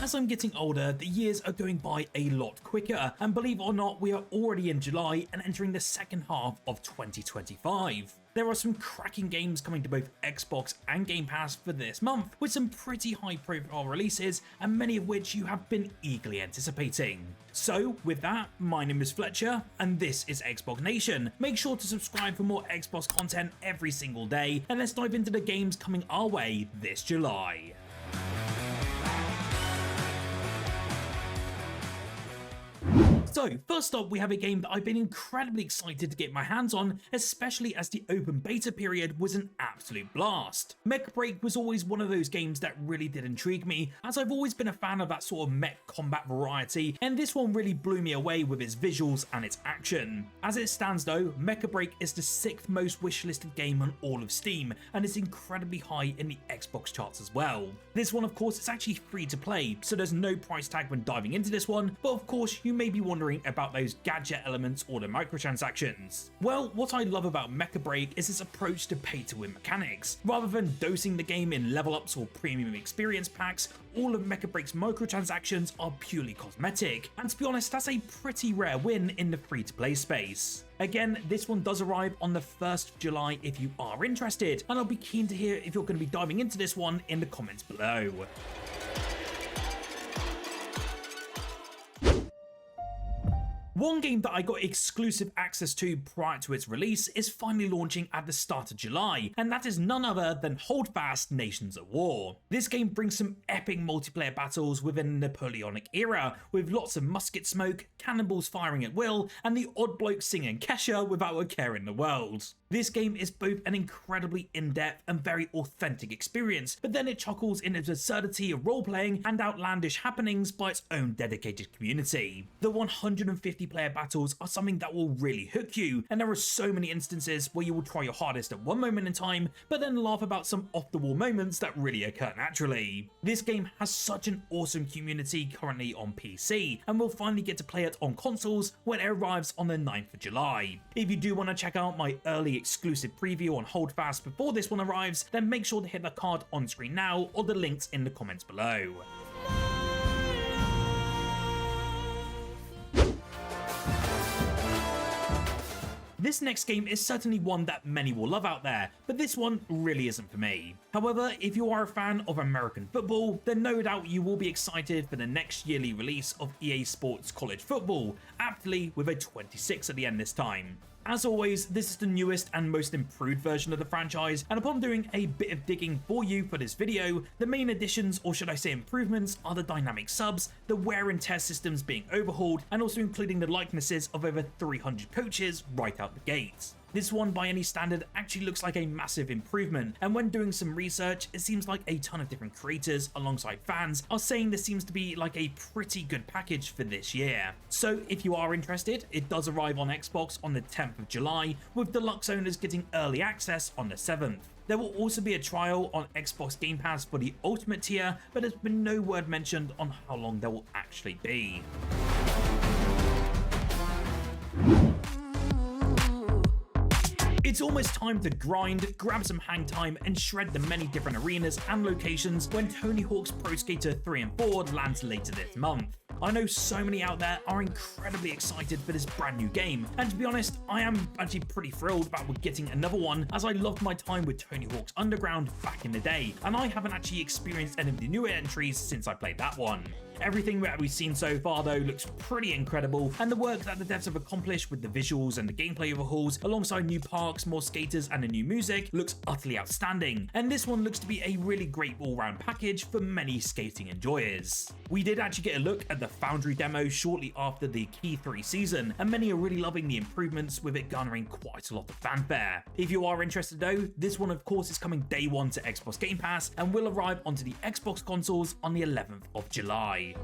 As I'm getting older, the years are going by a lot quicker, and believe it or not, we are already in July and entering the second half of 2025. There are some cracking games coming to both Xbox and Game Pass for this month, with some pretty high profile releases, and many of which you have been eagerly anticipating. So with that, my name is Fletcher, and this is Xbox Nation. Make sure to subscribe for more Xbox content every single day, and let's dive into the games coming our way this July. So first up, we have a game that I've been incredibly excited to get my hands on, especially as the open beta period was an absolute blast. Mecha Break was always one of those games that really did intrigue me, as I've always been a fan of that sort of mech combat variety, and this one really blew me away with its visuals and its action. As it stands though, Mecha Break is the 6th most wishlisted game on all of Steam, and is incredibly high in the Xbox charts as well. This one of course is actually free to play, so there's no price tag when diving into this one, but of course you may be wondering about those gadget elements or the microtransactions. Well, what I love about Mecha Break is its approach to pay to win mechanics. Rather than dosing the game in level ups or premium experience packs, all of Mecha Break's microtransactions are purely cosmetic, and to be honest, that's a pretty rare win in the free to play space. Again, this one does arrive on the 1st of July if you are interested, and I'll be keen to hear if you're going to be diving into this one in the comments below. One game that I got exclusive access to prior to its release is finally launching at the start of July, and that is none other than Holdfast Nations at War. This game brings some epic multiplayer battles within the Napoleonic era, with lots of musket smoke, cannonballs firing at will, and the odd bloke singing Kesha without a care in the world. This game is both an incredibly in-depth and very authentic experience, but then it chuckles in its absurdity of role-playing and outlandish happenings by its own dedicated community. The 150 player battles are something that will really hook you, and there are so many instances where you will try your hardest at one moment in time, but then laugh about some off-the-wall moments that really occur naturally. This game has such an awesome community currently on PC, and we'll finally get to play it on consoles when it arrives on the 9th of July. If you do want to check out my early exclusive preview on Holdfast before this one arrives, then make sure to hit the card on screen now or the links in the comments below. This next game is certainly one that many will love out there, but this one really isn't for me. However, if you are a fan of American football, then no doubt you will be excited for the next yearly release of EA Sports College Football, aptly with a 26 at the end this time. As always, this is the newest and most improved version of the franchise, and upon doing a bit of digging for you for this video, the main additions, or should I say improvements, are the dynamic subs, the wear and tear systems being overhauled, and also including the likenesses of over 300 coaches right out the gate. This one by any standard actually looks like a massive improvement, and when doing some research, it seems like a ton of different creators alongside fans are saying this seems to be like a pretty good package for this year. So if you are interested, it does arrive on Xbox on the 10th of July, with deluxe owners getting early access on the 7th. There will also be a trial on Xbox Game Pass for the Ultimate tier, but there's been no word mentioned on how long there will actually be. It's almost time to grind, grab some hang time, and shred the many different arenas and locations when Tony Hawk's Pro Skater 3 and 4 lands later this month. I know so many out there are incredibly excited for this brand new game, and to be honest, I am actually pretty thrilled about getting another one, as I loved my time with Tony Hawk's Underground back in the day, and I haven't actually experienced any of the newer entries since I played that one. Everything that we've seen so far though looks pretty incredible, and the work that the devs have accomplished with the visuals and the gameplay overhauls alongside new parks, more skaters and the new music looks utterly outstanding, and this one looks to be a really great all-round package for many skating enjoyers. We did actually get a look at the Foundry demo shortly after the Key 3 season, and many are really loving the improvements, with it garnering quite a lot of fanfare. If you are interested though, this one of course is coming day one to Xbox Game Pass and will arrive onto the Xbox consoles on the 11th of July.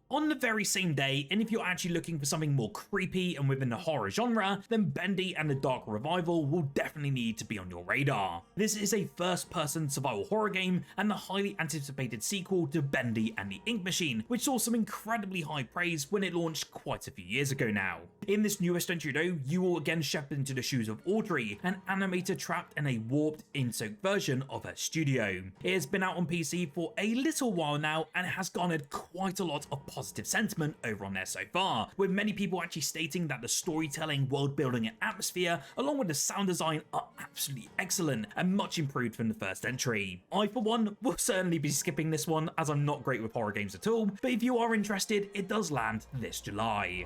On the very same day, and if you're actually looking for something more creepy and within the horror genre, then Bendy and the Dark Revival will definitely need to be on your radar. This is a first-person survival horror game and the highly anticipated sequel to Bendy and the Ink Machine, which saw some incredibly high praise when it launched quite a few years ago now. In this newest entry though, you will again step into the shoes of Audrey, an animator trapped in a warped, ink-soaked version of her studio. It has been out on PC for a little while now and has garnered quite a lot of positive sentiment over on there so far, with many people actually stating that the storytelling, world building and atmosphere, along with the sound design, are absolutely excellent and much improved from the first entry. I for one will certainly be skipping this one as I'm not great with horror games at all, but if you are interested, it does land this July.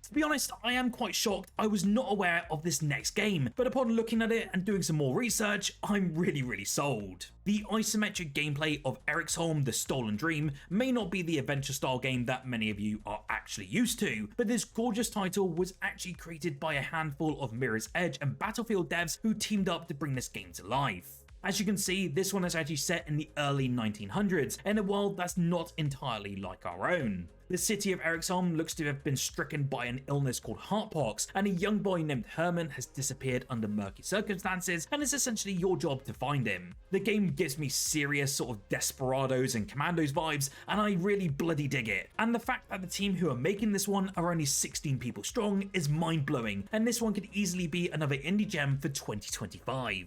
To be honest, I am quite shocked I was not aware of this next game, but upon looking at it and doing some more research, I'm really sold. The isometric gameplay of Eriksholm The Stolen Dream may not be the adventure style game that many of you are actually used to, but this gorgeous title was actually created by a handful of Mirror's Edge and Battlefield devs who teamed up to bring this game to life. As you can see, this one is actually set in the early 1900s, in a world that's not entirely like our own. The city of Eriksholm looks to have been stricken by an illness called heartpox, and a young boy named Herman has disappeared under murky circumstances, and it's essentially your job to find him. The game gives me serious sort of Desperados and Commandos vibes, and I really bloody dig it. And the fact that the team who are making this one are only 16 people strong is mind-blowing, and this one could easily be another indie gem for 2025.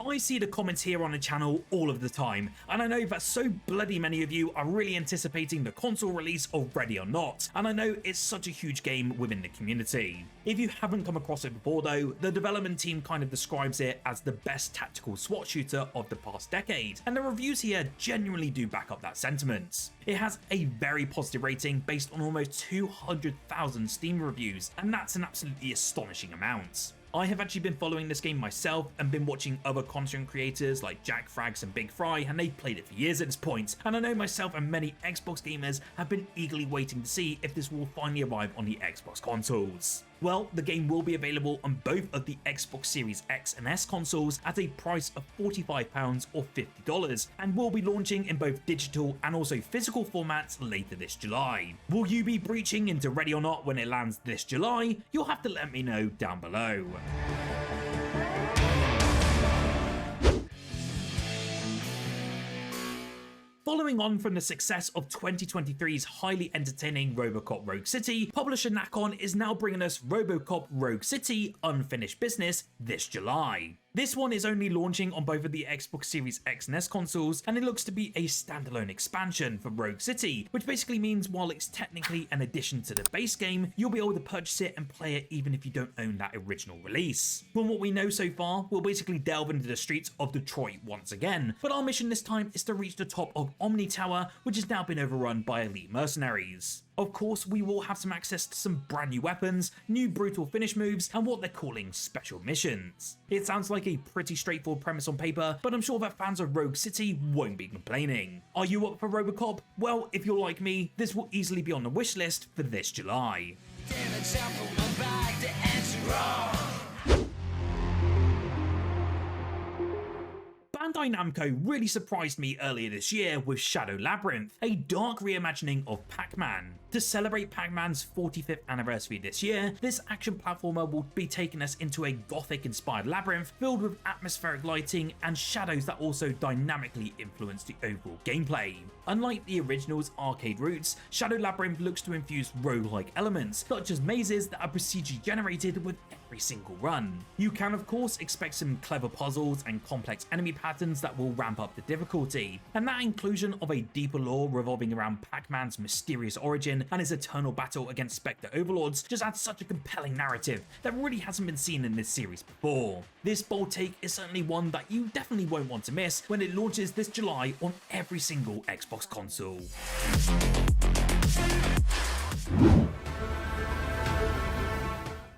I see the comments here on the channel all of the time, and I know that so bloody many of you are really anticipating the console release of Ready or Not, and I know it's such a huge game within the community. If you haven't come across it before though, the development team kind of describes it as the best tactical SWAT shooter of the past decade, and the reviews here genuinely do back up that sentiment. It has a very positive rating based on almost 200,000 Steam reviews, and that's an absolutely astonishing amount. I have actually been following this game myself and been watching other content creators like Jack Frags and Big Fry, and they've played it for years at this point, and I know myself and many Xbox gamers have been eagerly waiting to see if this will finally arrive on the Xbox consoles. Well, the game will be available on both of the Xbox Series X and S consoles at a price of £45 or $50, and will be launching in both digital and also physical formats later this July. Will you be breaching into Ready or Not when it lands this July? You'll have to let me know down below. Following on from the success of 2023's highly entertaining RoboCop Rogue City, publisher Nacon is now bringing us RoboCop Rogue City Unfinished Business this July. This one is only launching on both of the Xbox Series X and S consoles, and it looks to be a standalone expansion for Rogue City, which basically means while it's technically an addition to the base game, you'll be able to purchase it and play it even if you don't own that original release. From what we know so far, we'll basically delve into the streets of Detroit once again, but our mission this time is to reach the top of Omni Tower, which has now been overrun by elite mercenaries. Of course, we will have some access to some brand new weapons, new brutal finish moves, and what they're calling special missions. It sounds like a pretty straightforward premise on paper, but I'm sure that fans of Rogue City won't be complaining. Are you up for RoboCop? Well, if you're like me, this will easily be on the wish list for this July. Bandai Namco really surprised me earlier this year with Shadow Labyrinth, a dark reimagining of Pac-Man. To celebrate Pac-Man's 45th anniversary this year, this action platformer will be taking us into a gothic-inspired labyrinth filled with atmospheric lighting and shadows that also dynamically influence the overall gameplay. Unlike the original's arcade roots, Shadow Labyrinth looks to infuse roguelike elements, such as mazes that are procedurally generated with every single run. You can of course expect some clever puzzles and complex enemy patterns that will ramp up the difficulty, and that inclusion of a deeper lore revolving around Pac-Man's mysterious origin and his eternal battle against Spectre overlords just adds such a compelling narrative that really hasn't been seen in this series before. This bold take is certainly one that you definitely won't want to miss when it launches this July on every single Xbox console.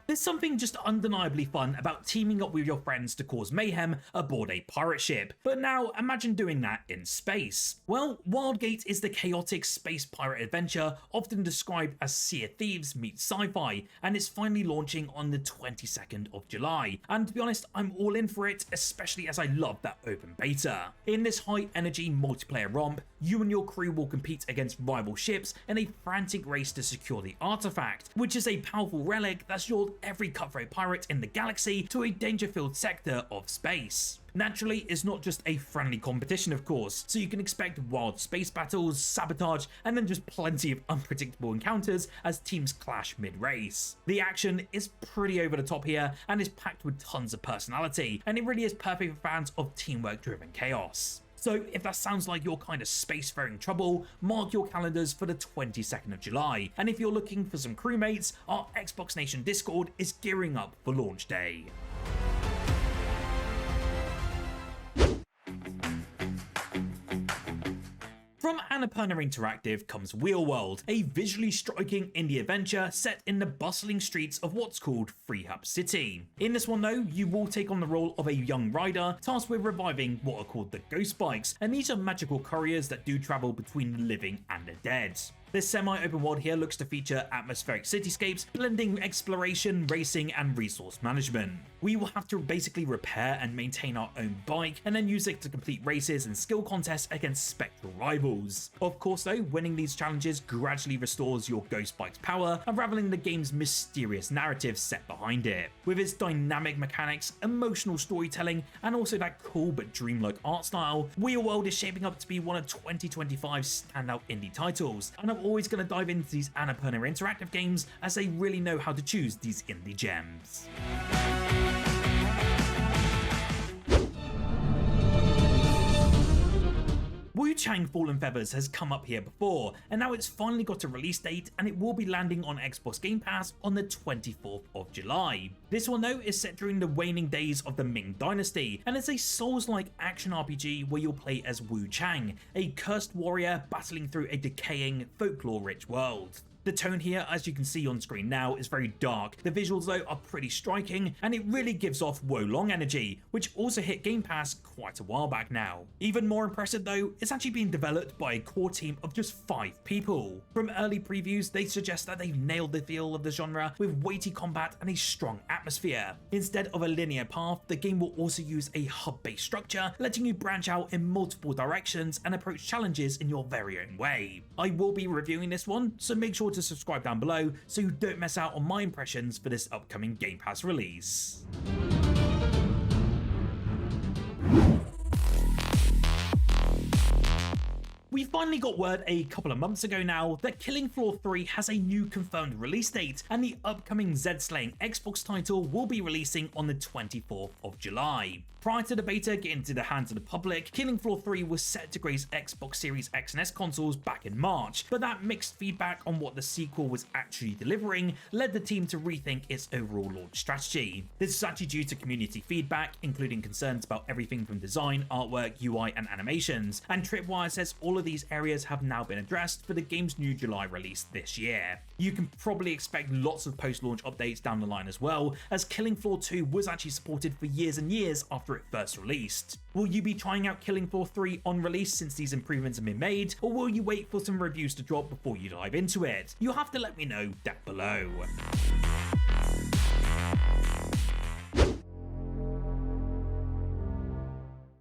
The there's something just undeniably fun about teaming up with your friends to cause mayhem aboard a pirate ship. But now imagine doing that in space. Well, Wildgate is the chaotic space pirate adventure often described as Sea of Thieves meets sci-fi, and it's finally launching on the 22nd of July. And to be honest, I'm all in for it, especially as I love that open beta. In this high energy multiplayer romp, you and your crew will compete against rival ships in a frantic race to secure the artifact, which is a powerful relic that's lured every cutthroat pirate in the galaxy to a danger-filled sector of space. Naturally, it's not just a friendly competition, of course, so you can expect wild space battles, sabotage, and then just plenty of unpredictable encounters as teams clash mid-race. The action is pretty over the top here and is packed with tons of personality, and it really is perfect for fans of teamwork-driven chaos. So if that sounds like your kind of spacefaring trouble, mark your calendars for the 22nd of July. And if you're looking for some crewmates, our Xbox Nation Discord is gearing up for launch day. From Annapurna Interactive comes Wheelworld, a visually striking indie adventure set in the bustling streets of what's called Freehub City. In this one though, you will take on the role of a young rider tasked with reviving what are called the Ghost Bikes, and these are magical couriers that do travel between the living and the dead. This semi-open world here looks to feature atmospheric cityscapes, blending exploration, racing, and resource management. We will have to basically repair and maintain our own bike, and then use it to complete races and skill contests against spectral rivals. Of course though, winning these challenges gradually restores your Ghost Bike's power, unraveling the game's mysterious narrative set behind it. With its dynamic mechanics, emotional storytelling, and also that cool but dreamlike art style, Wheelworld is shaping up to be one of 2025's standout indie titles, and I'm always going to dive into these Annapurna Interactive games as they really know how to choose these indie gems. Wuchang Fallen Feathers has come up here before, and now it's finally got a release date, and it will be landing on Xbox Game Pass on the 24th of July. This one though is set during the waning days of the Ming Dynasty, and it's a Souls-like action RPG where you'll play as Wuchang, a cursed warrior battling through a decaying, folklore-rich world. The tone here, as you can see on screen now, is very dark. The visuals though are pretty striking, and it really gives off Wolong energy, which also hit Game Pass quite a while back now. Even more impressive though, it's actually being developed by a core team of just 5 people. From early previews, they suggest that they've nailed the feel of the genre with weighty combat and a strong atmosphere. Instead of a linear path, the game will also use a hub-based structure, letting you branch out in multiple directions and approach challenges in your very own way. I will be reviewing this one, so make sure to subscribe down below so you don't miss out on my impressions for this upcoming Game Pass release. We finally got word a couple of months ago now that Killing Floor 3 has a new confirmed release date, and the upcoming Zed-slaying Xbox title will be releasing on the 24th of July. Prior to the beta getting into the hands of the public, Killing Floor 3 was set to grace Xbox Series X and S consoles back in March, but that mixed feedback on what the sequel was actually delivering led the team to rethink its overall launch strategy. This is actually due to community feedback, including concerns about everything from design, artwork, UI, and animations, and Tripwire says all of these areas have now been addressed for the game's new July release this year. You can probably expect lots of post-launch updates down the line as well, as Killing Floor 2 was actually supported for years and years after it first released. Will you be trying out Killing Floor 3 on release since these improvements have been made, or will you wait for some reviews to drop before you dive into it? You'll have to let me know down below.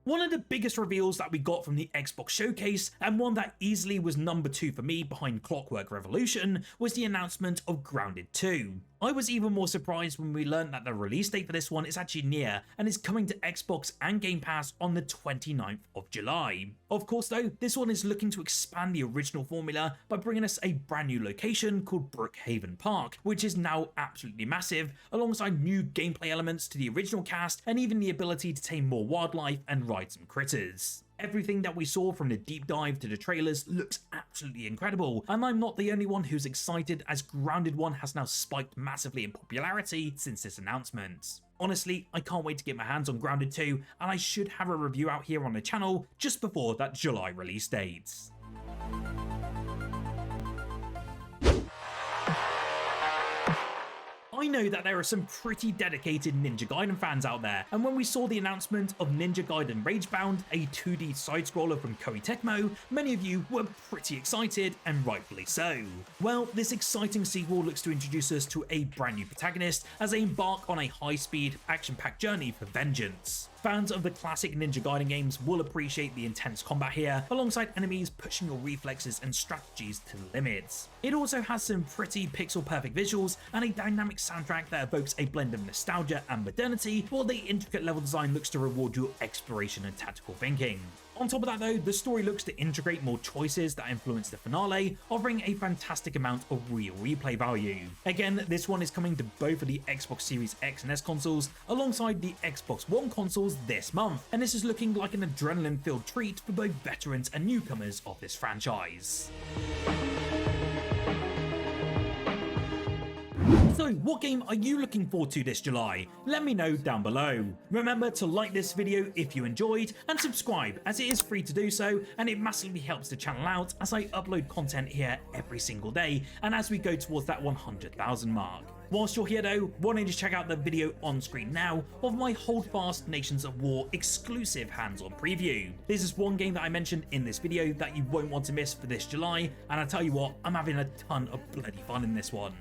One of the biggest reveals that we got from the Xbox showcase, and one that easily was number 2 for me behind Clockwork Revolution, was the announcement of Grounded 2. I was even more surprised when we learned that the release date for this one is actually near and is coming to Xbox and Game Pass on the 29th of July. Of course though, this one is looking to expand the original formula by bringing us a brand new location called Brookhaven Park, which is now absolutely massive, alongside new gameplay elements to the original cast and even the ability to tame more wildlife and ride some critters. Everything that we saw from the deep dive to the trailers looks absolutely incredible, and I'm not the only one who's excited, as Grounded 1 has now spiked massively in popularity since this announcement. Honestly, I can't wait to get my hands on Grounded 2, and I should have a review out here on the channel just before that July release date. I know that there are some pretty dedicated Ninja Gaiden fans out there, and when we saw the announcement of Ninja Gaiden Ragebound, a 2D side-scroller from Koei Tecmo, many of you were pretty excited, and rightfully so. Well, this exciting sequel looks to introduce us to a brand new protagonist as they embark on a high-speed, action-packed journey for vengeance. Fans of the classic Ninja Gaiden games will appreciate the intense combat here, alongside enemies pushing your reflexes and strategies to the limits. It also has some pretty pixel-perfect visuals and a dynamic soundtrack that evokes a blend of nostalgia and modernity, while the intricate level design looks to reward your exploration and tactical thinking. On top of that though, the story looks to integrate more choices that influence the finale, offering a fantastic amount of real replay value. Again, this one is coming to both of the Xbox Series X and S consoles, alongside the Xbox One consoles this month, and this is looking like an adrenaline-filled treat for both veterans and newcomers of this franchise. So what game are you looking forward to this July? Let me know down below. Remember to like this video if you enjoyed, and subscribe as it is free to do so, and it massively helps the channel out as I upload content here every single day and as we go towards that 100,000 mark. Whilst you're here though, why don't you just check out the video on screen now of my Holdfast Nations of War exclusive hands-on preview. This is one game that I mentioned in this video that you won't want to miss for this July, and I tell you what, I'm having a ton of bloody fun in this one.